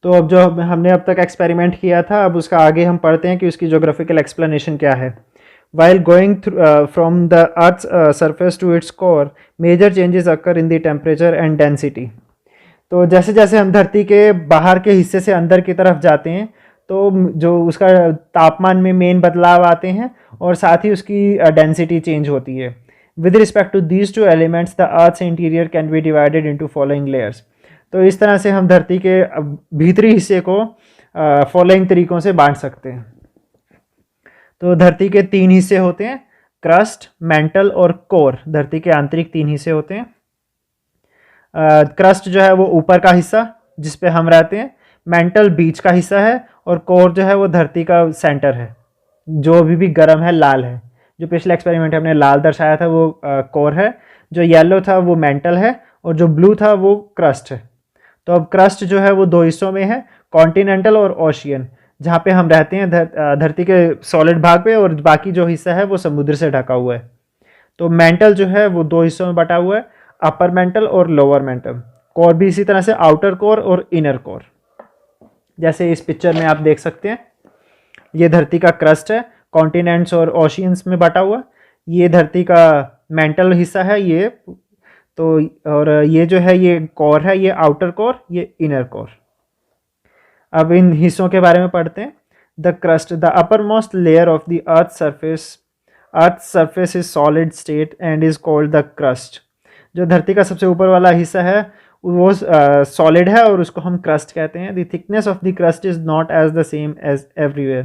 तो अब जो हमने अब तक एक्सपेरिमेंट किया था, अब उसका आगे हम पढ़ते हैं कि उसकी जोग्राफिकल एक्सप्लेनेशन क्या है। While going from the Earth's surface to its core, major changes occur in the temperature and density. तो जैसे जैसे हम धरती के बाहर के हिस्से से अंदर की तरफ जाते हैं, तो जो उसका तापमान में मेन बदलाव आते हैं और साथ ही उसकी डेंसिटी चेंज होती है। With respect to these two elements the earth's interior can be divided into following layers. तो इस तरह से हम धरती के भीतरी हिस्से को फॉलोइंग तरीकों से बांट सकते हैं। तो धरती के 3 हिस्से होते हैं, क्रस्ट, मेंटल और कोर। धरती के आंतरिक 3 हिस्से होते हैं। क्रस्ट जो है वो ऊपर का हिस्सा जिस पे हम रहते हैं, मेंटल बीच का हिस्सा है और कोर जो है वो धरती का सेंटर है, जो अभी भी गर्म है, लाल है। जो पिछले एक्सपेरिमेंट हमने लाल दर्शाया था वो कोर है, जो येलो था वो मेंटल है और जो ब्लू था वो क्रस्ट है। तो अब क्रस्ट जो है वो 2 हिस्सों में है, कॉन्टिनेंटल और ओशियन, जहाँ पे हम रहते हैं धरती के सॉलिड भाग पे, और बाकी जो हिस्सा है वो समुद्र से ढका हुआ है। तो मेंटल जो है वो 2 हिस्सों में बटा हुआ है, अपर मेंटल और लोअर मेंटल। कोर भी इसी तरह से, आउटर कोर और इनर कोर। जैसे इस पिक्चर में आप देख सकते हैं, ये धरती का क्रस्ट है, कॉन्टिनेंट्स और ओशियंस में बटा हुआ। ये धरती का मेंटल हिस्सा है ये, तो और ये जो है ये कोर है, ये आउटर कोर, ये इनर कोर। अब इन हिस्सों के बारे में पढ़ते हैं। The crust, the upper most layer of the earth surface is solid state and is called the crust. जो धरती का सबसे ऊपर वाला हिस्सा है वो सॉलिड है और उसको हम क्रस्ट कहते हैं। The thickness of the crust is not as the same as everywhere.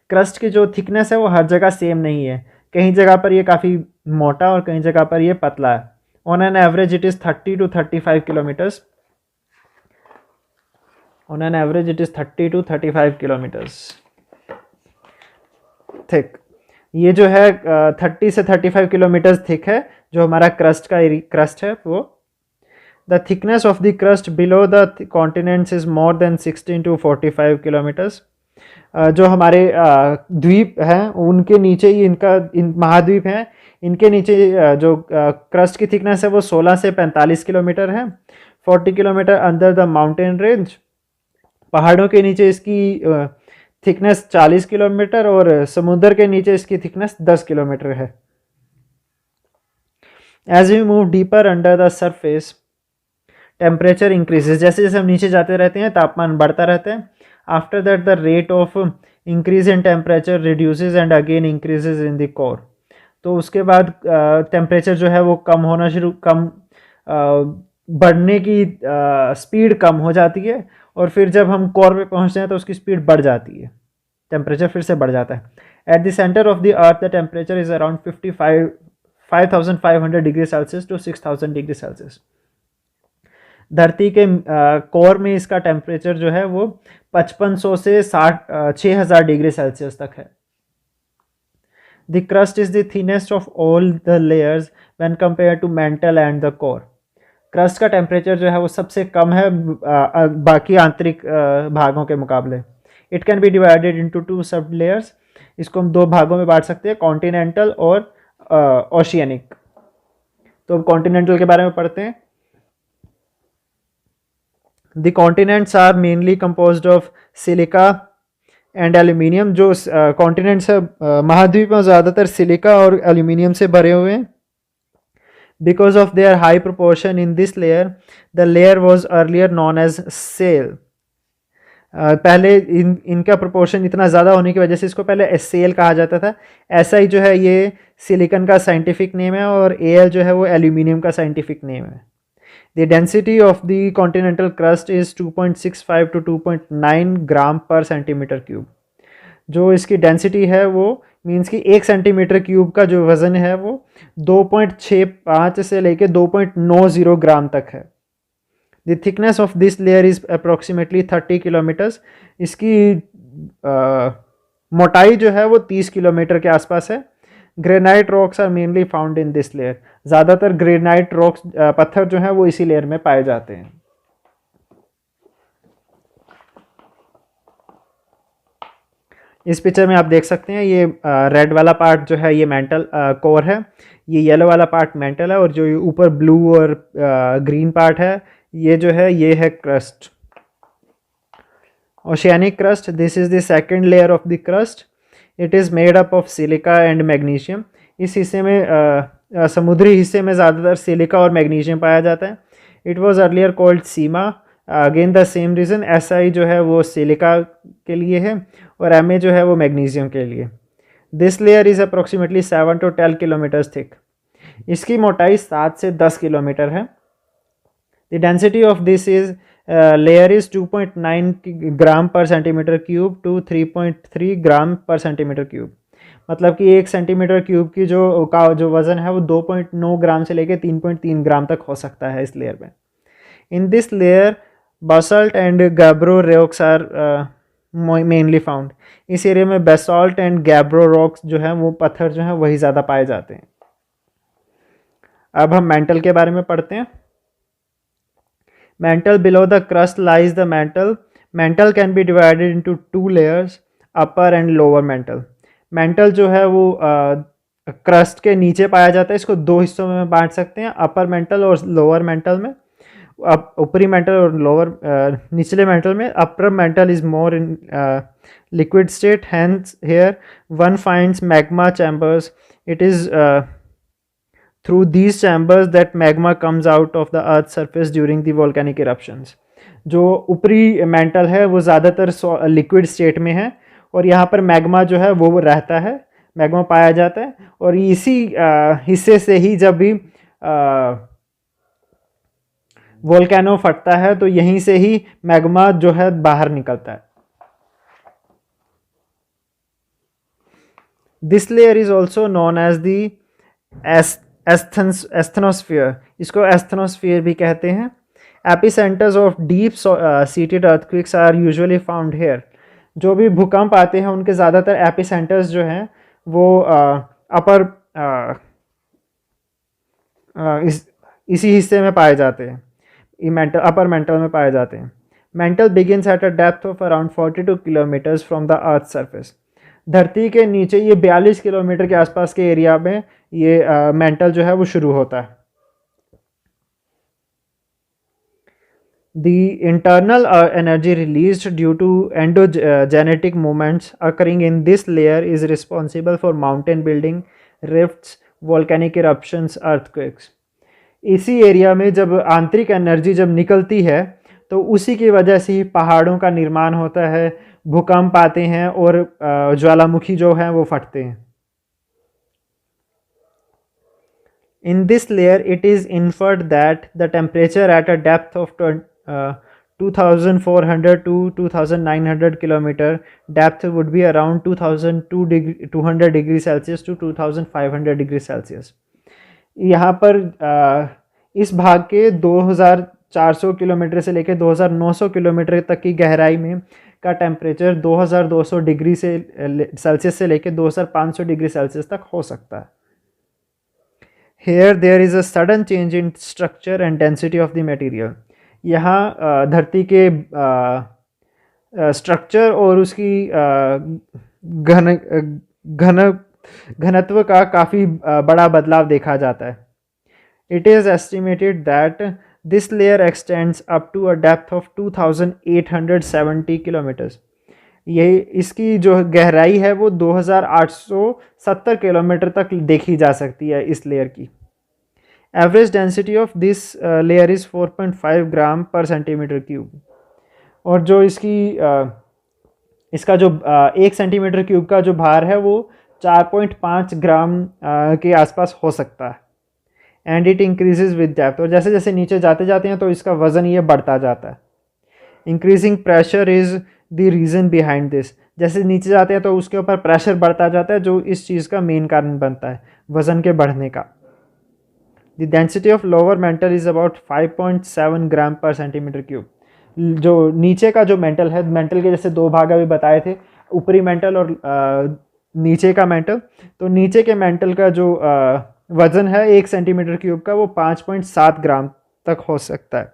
Crust की जो थिकनेस है वो हर जगह सेम नहीं है, कहीं जगह पर ये काफ़ी मोटा और कहीं जगह पर ये पतला है। On an average it is 30 to 35 kilometres. On an average it is 30 to 35 kilometres thick. ये जो है 30 से 35 किलोमीटर्स थिक है, जो हमारा क्रस्ट है वो। The thickness of the crust below the continents is more than 16 to 45 kilometres. जो हमारे द्वीप हैं उनके नीचे ही इन महाद्वीप हैं, इनके नीचे जो क्रस्ट की थिकनेस है वो 16 से 45 किलोमीटर है। 40 kilometre under the mountain range, पहाड़ों के नीचे इसकी थिकनेस 40 किलोमीटर और समुद्र के नीचे इसकी थिकनेस 10 किलोमीटर है। As we move deeper under the surface temperature increases. जैसे जैसे हम नीचे जाते रहते हैं तापमान बढ़ता रहता है। After that the rate of increase in temperature reduces and again increases in the core. तो उसके बाद टेम्परेचर जो है वो बढ़ने की स्पीड कम हो जाती है, और फिर जब हम कोर पे पहुंचते हैं तो उसकी स्पीड बढ़ जाती है, टेम्परेचर फिर से बढ़ जाता है। At the centre of the earth the temperature is around 5500 degree Celsius to 6000 degree Celsius. धरती के कोर में इसका टेम्परेचर जो है वो 5500 से 6000 डिग्री सेल्सियस तक है। The crust is the thinnest of all the layers when compare to mantle and the core. Crust का टेम्परेचर जो है वो सबसे कम है बाकी आंतरिक भागों के मुकाबले। It can be divided into 2 सब लेयर्स। इसको हम 2 भागों में बांट सकते हैं, कॉन्टिनेंटल और ओशियनिक। तो कॉन्टिनेंटल के बारे में पढ़ते हैं। The continents are mainly composed of silica and aluminium. जो कॉन्टिनेंट्स है महाद्वीप में ज़्यादातर सिलिका और एल्यूमिनियम से भरे हुए हैं। Because of their high proportion in this layer, the layer was earlier known as shale. पहले इनका प्रोपोर्शन इतना ज़्यादा होने की वजह से इसको पहले सेल कहा जाता था। ऐसा ही जो है ये सिलिकन का साइंटिफिक नेम है और एल जो है वो एल्यूमिनियम का साइंटिफिक नेम है। The density of the continental crust is 2.65 to 2.9 ग्राम पर सेंटीमीटर क्यूब। जो इसकी डेंसिटी है वो मीन्स कि 1 सेंटीमीटर क्यूब का जो वज़न है वो 2.65 से लेके 2.90 ग्राम तक है। The thickness of this layer is approximately 30 kilometres. इसकी मोटाई जो है वो 30 किलोमीटर के आसपास है। Granite rocks are mainly found in this layer. ज़्यादातर ग्रेनाइट रॉक्स पत्थर जो है वो इसी लेयर में पाए जाते हैं। इस पिक्चर में आप देख सकते हैं ये रेड वाला पार्ट जो है ये मेंटल कोर है, ये येलो वाला पार्ट मेंटल है, और जो ऊपर ब्लू और ग्रीन पार्ट है ये जो है ये है crust. Oceanic crust, this is the second layer of the crust, it is made up of silica and magnesium. इस हिस्से में समुद्री हिस्से में ज़्यादातर सिलिका और मैग्नीशियम पाया जाता है। It was earlier called Seema, again the same reason, SI जो है वो सिलिका के लिए है और Ma जो है वो मैग्नीशियम के लिए। This layer is approximately 7 to 10 kilometres thick. इसकी मोटाई 7 से 10 किलोमीटर है। The density of this is layer is 2.9 ग्राम पर सेंटीमीटर क्यूब टू 3.3 ग्राम पर सेंटीमीटर क्यूब। मतलब कि 1 सेंटीमीटर क्यूब की जो वज़न है वो 2.9 ग्राम से लेकर 3.3 ग्राम तक हो सकता है इस लेयर में। In this layer basalt and gabbro rocks are mainly found. इस एरिया में बेसॉल्ट एंड गैब्रो रॉक्स जो है वो पत्थर जो है वही ज़्यादा पाए जाते हैं। अब हम मेंटल के बारे में पढ़ते हैं। Mental, below the crust lies the mental. Mental can be divided into 2 layers, upper and lower mental. Mental जो है वो क्रस्ट के नीचे पाया जाता है। इसको 2 हिस्सों में बांट सकते हैं, अपर मेंटल और लोअर मेंटल में। ऊपरी मेंटल और लोअर निचले मेंटल में। Upper mantle is more in liquid state, hence here one finds magma chambers. It is through these chambers that magma comes out of the earth's surface during the volcanic eruptions। जो ऊपरी mental है वो ज़्यादातर liquid state में है और यहाँ पर मैग्मा जो है वो रहता है, मैग्मा पाया जाता है। और इसी हिस्से से ही जब भी वोल्केनो फटता है तो यहीं से ही मैग्मा जो है बाहर निकलता है। This layer is also known as the asthenosphere. इसको एस्थेनोस्फीयर भी कहते हैं। Epicentres of deep seated earthquakes are usually found here. जो भी भूकंप आते हैं उनके ज़्यादातर एपिसेंटर्स जो हैं वो अपर इसी हिस्से में पाए जाते हैं, मेंटल अपर मेंटल में पाए जाते हैं। Mental begins at a depth of around 42 kilometres from the earth surface. धरती के नीचे ये 42 किलोमीटर के आसपास के एरिया में ये मेंटल जो है वो शुरू होता है। The internal energy released due to endogenetic movements occurring in this layer is responsible for mountain building, rifts, volcanic eruptions, earthquakes। इसी एरिया में जब आंतरिक एनर्जी जब निकलती है तो उसी की वजह से ही पहाड़ों का निर्माण होता है, भूकंप आते हैं और ज्वालामुखी जो हैं वो फटते हैं। In this layer, it is inferred that the temperature at a depth of 2400 to 2900 kilometer depth would be around 2200 degree Celsius to 2500 degree Celsius। यहाँ पर इस भाग के 2400 किलोमीटर से लेकर 2900 किलोमीटर तक की गहराई में का टेम्परेचर 2200 डिग्री से सेल्सियस से लेकर 2500 डिग्री सेल्सियस तक हो सकता है। Here there is a sudden change in structure and density of the material। यहाँ धरती के स्ट्रक्चर और उसकी घनत्व का काफ़ी बड़ा बदलाव देखा जाता है। It is estimated that this layer extends up to a depth of 2870 kilometers। ये इसकी जो गहराई है वो 2870 किलोमीटर तक देखी जा सकती है इस लेयर की। Average density of this layer is 4.5 ग्राम पर सेंटीमीटर क्यूब। और जो इसका जो 1 सेंटीमीटर क्यूब का जो भार है वो 4.5 ग्राम के आसपास हो सकता है। And it increases with depth. और जैसे जैसे नीचे जाते जाते हैं तो इसका वज़न ये बढ़ता जाता है। Increasing pressure is the reason behind this. जैसे नीचे जाते हैं तो उसके ऊपर प्रेशर बढ़ता जाता है जो इस चीज़ का मेन कारण बनता है वज़न के बढ़ने का। The density of lower mental is about 5.7 ग्राम पर सेंटीमीटर क्यूब। जो नीचे का जो मेंटल है, मेंटल के जैसे 2 भाग अभी बताए थे, ऊपरी मेंटल और नीचे का मेंटल। तो नीचे के मेंटल का जो वज़न है 1 सेंटीमीटर क्यूब का वो 5.7 ग्राम तक हो सकता है।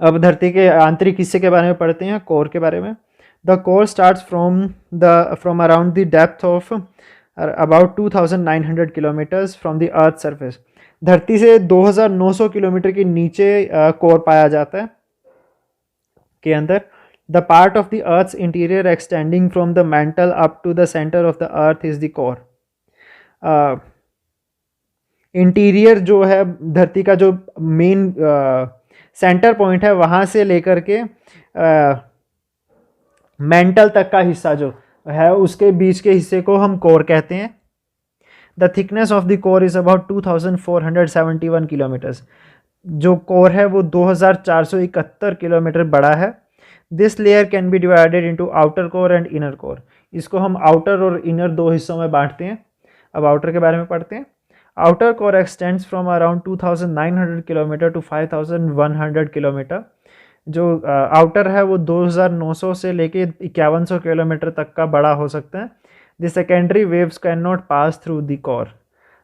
अब धरती के आंतरिक हिस्से के बारे में पढ़ते हैं, कोर के बारे में। The core starts from around the depth of about 2900 kilometres from the earth surface. धरती से 2900 किलोमीटर के नीचे कोर पाया जाता है। के अंदर the part of the earth's interior extending from the mantle up to the centre of the earth is the core. Interior जो है धरती का जो मेन सेंटर पॉइंट है वहाँ से लेकर के मेंटल तक का हिस्सा जो है उसके बीच के हिस्से को हम कोर कहते हैं। The thickness of the core is about 2471 kilometres. जो कोर है वो 2471 किलोमीटर बड़ा है। This layer can be divided into outer core and inner core. इसको हम आउटर और इनर दो हिस्सों में बांटते हैं। अब आउटर के बारे में पढ़ते हैं। Outer core extends from around 2900 kilometre to 5100 kilometre. जो आउटर है वो 2900 से लेके 5100 किलोमीटर तक का बड़ा हो सकता है। The secondary waves can not pass through the core.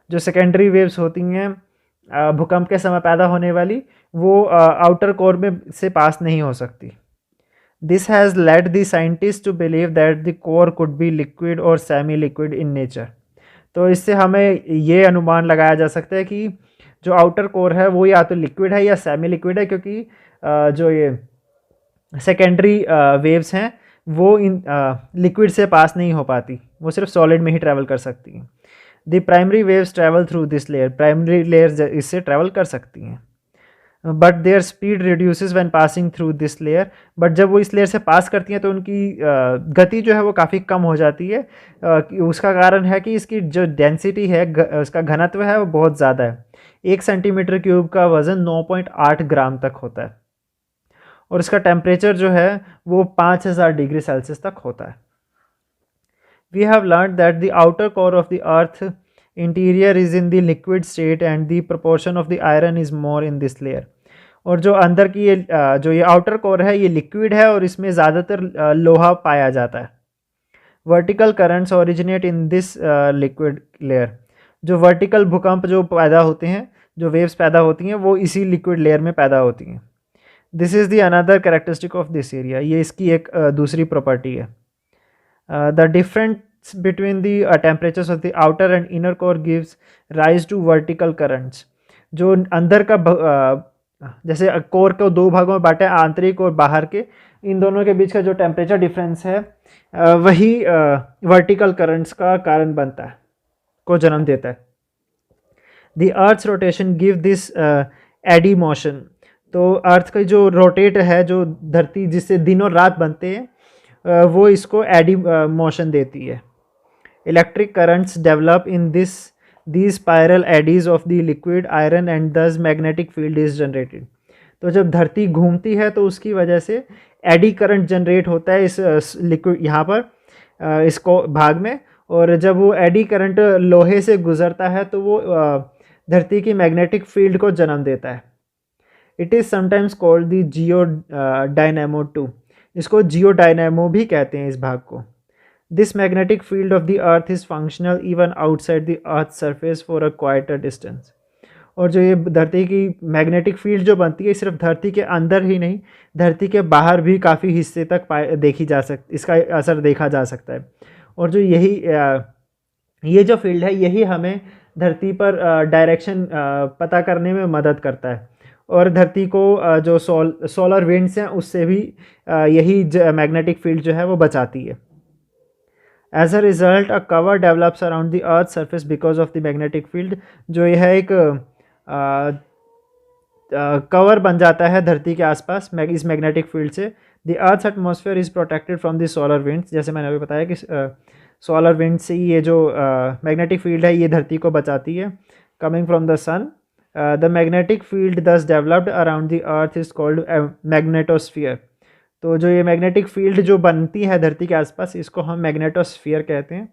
जो सेकेंडरी वेव्स होती हैं भूकंप के समय पैदा होने वाली, वो आउटर कोर में से पास नहीं हो सकती। This has led the scientist to believe that the core could be liquid और सेमी लिक्विड इन नेचर। तो इससे हमें ये अनुमान लगाया जा सकता है कि जो आउटर कोर है वो या तो लिक्विड है या सेमी लिक्विड है, क्योंकि जो ये सेकेंडरी वेव्स हैं वो इन लिक्विड से पास नहीं हो पाती, वो सिर्फ सॉलिड में ही ट्रैवल कर सकती हैं। The primary waves travel through this layer. Primary layer इससे ट्रैवल कर सकती हैं, but there speed reduces when passing through this layer. But जब वो इस लेयर से पास करती हैं तो उनकी गति जो है वो काफ़ी कम हो जाती है। उसका कारण है कि इसकी जो डेंसिटी है, उसका घनत्व है, वो बहुत ज़्यादा है। 1 सेंटीमीटर क्यूब का वज़न 9.8 ग्राम तक होता है और इसका टेम्परेचर जो है वो 5000 डिग्री सेल्सियस तक होता है। We have learn that the outer core of the earth interior is in the liquid state and the proportion of the iron is more in this layer. और जो अंदर की ये जो ये आउटर कोर है ये लिक्विड है और इसमें ज़्यादातर लोहा पाया जाता है। Vertical currents originate in this liquid layer. जो वर्टिकल भूकंप जो पैदा होते हैं, जो वेव्स पैदा होती हैं, वो इसी लिक्विड लेयर में पैदा होती हैं। This is the another characteristic of this area. ये इसकी एक दूसरी प्रॉपर्टी है। The difference between the temperatures of the outer and inner core gives rise to vertical currents. जो अंदर का जैसे कोर को दो भागों में बांटे, आंतरिक और बाहर के, इन दोनों के बीच का जो टेम्परेचर डिफरेंस है वही वर्टिकल करंट्स का कारण बनता है, को जन्म देता है। The earth's rotation give this eddy motion. तो अर्थ का जो रोटेट है, जो धरती जिससे दिन और रात बनते हैं, वो इसको एडी मोशन देती है। Electric currents develop in these spiral eddies of the liquid iron and thus magnetic field is generated। तो जब धरती घूमती है तो उसकी वजह से एडी करंट जनरेट होता है इस लिक्विड यहाँ पर इसको भाग में, और जब वो एडी करंट लोहे से गुजरता है तो वो धरती की मैग्नेटिक फील्ड को जन्म देता है। It is sometimes called the geodynamo too. इसको जियो डायनेमो भी कहते हैं इस भाग को। This magnetic field of the earth is functional even outside the earth's surface for a quieter distance। और जो ये धरती की मैग्नेटिक फील्ड जो बनती है, सिर्फ धरती के अंदर ही नहीं, धरती के बाहर भी काफ़ी हिस्से तक देखी जा सकती, इसका असर देखा जा सकता है। और जो ये जो फील्ड है यही हमें धरती पर डायरेक्शन पता करने में मदद करता है। और धरती को जो सोलर विंड्स हैं उससे भी यही मैग्नेटिक फील्ड जो है वो बचाती है। As a result, a cover develops around the Earth's surface because of the magnetic field। जो यह एक कवर बन जाता है धरती के आसपास इस मैग्नेटिक फील्ड से। The Earth's atmosphere is protected from the solar winds। जैसे मैंने अभी बताया कि सोलर विंड से ये जो मैग्नेटिक फील्ड है ये धरती को बचाती है। Coming from the sun, the magnetic field thus developed around the Earth is called a magnetosphere। तो जो ये मैग्नेटिक फील्ड जो बनती है धरती के आसपास, इसको हम मैग्नेटोस्फीयर कहते हैं।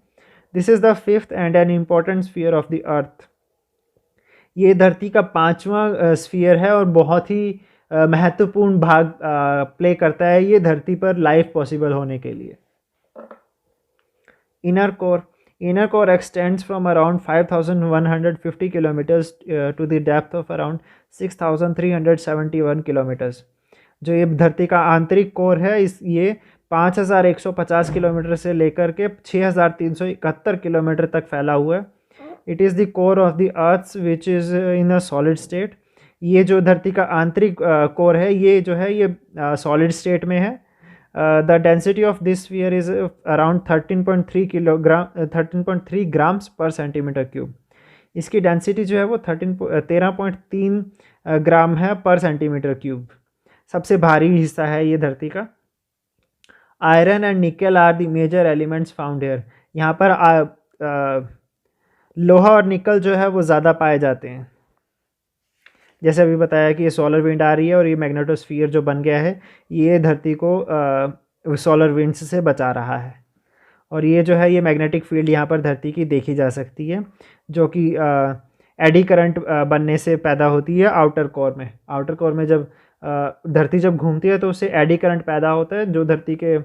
This is the fifth and an important sphere of the अर्थ। ये धरती का 5वां स्फीयर है और बहुत ही महत्वपूर्ण भाग प्ले करता है ये धरती पर लाइफ पॉसिबल होने के लिए। Inner core extends from around 5150 kilometres to the depth of around 6371 kilometres. जो ये धरती का आंतरिक कोर है ये 5150 किलोमीटर से लेकर के 6371 किलोमीटर तक फैला हुआ है। It is the core of the earth which is in a solid state. ये जो धरती का आंतरिक कोर है, ये जो है ये सॉलिड स्टेट में है। The density of this sphere is around 13.3 grams पर सेंटीमीटर क्यूब। इसकी डेंसिटी जो है वो 13.3 ग्राम है पर सेंटीमीटर क्यूब। सबसे भारी हिस्सा है ये धरती का। Iron and nickel are the major elements found here. यहाँ पर लोहा और निकल जो है वो ज़्यादा पाए जाते हैं। जैसे अभी बताया कि ये सोलर विंड आ रही है और ये मैग्नेटोस्फीयर जो बन गया है ये धरती को सोलर विंड्स से बचा रहा है। और ये जो है ये मैग्नेटिक फील्ड यहाँ पर धरती की देखी जा सकती है, जो कि एडी करंट बनने से पैदा होती है आउटर कोर में। आउटर कोर में जब धरती जब घूमती है तो उससे एडी करंट पैदा होता है जो धरती के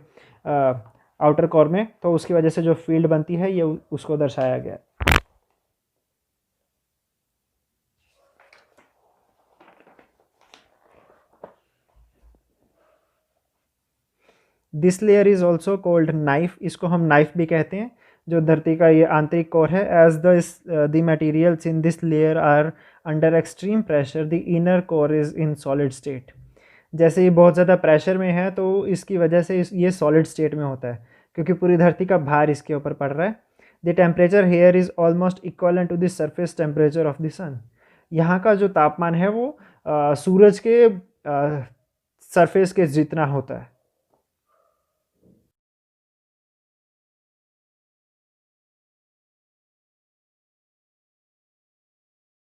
आउटर कोर में, तो उसकी वजह से जो फील्ड बनती है ये उसको दर्शाया गया। This layer is also cold knife. इसको हम नाइफ भी कहते हैं, जो धरती का ये आंतरिक कोर है। As the materials in this layer are under extreme pressure, the inner core is in solid state. जैसे ये बहुत ज़्यादा प्रेशर में है तो इसकी वजह से ये सॉलिड स्टेट में होता है, क्योंकि पूरी धरती का भार इसके ऊपर पड़ रहा है। The temperature here is almost equal to the surface temperature of the sun. यहाँ का जो तापमान है वो सूरज के सरफेस के जितना होता है।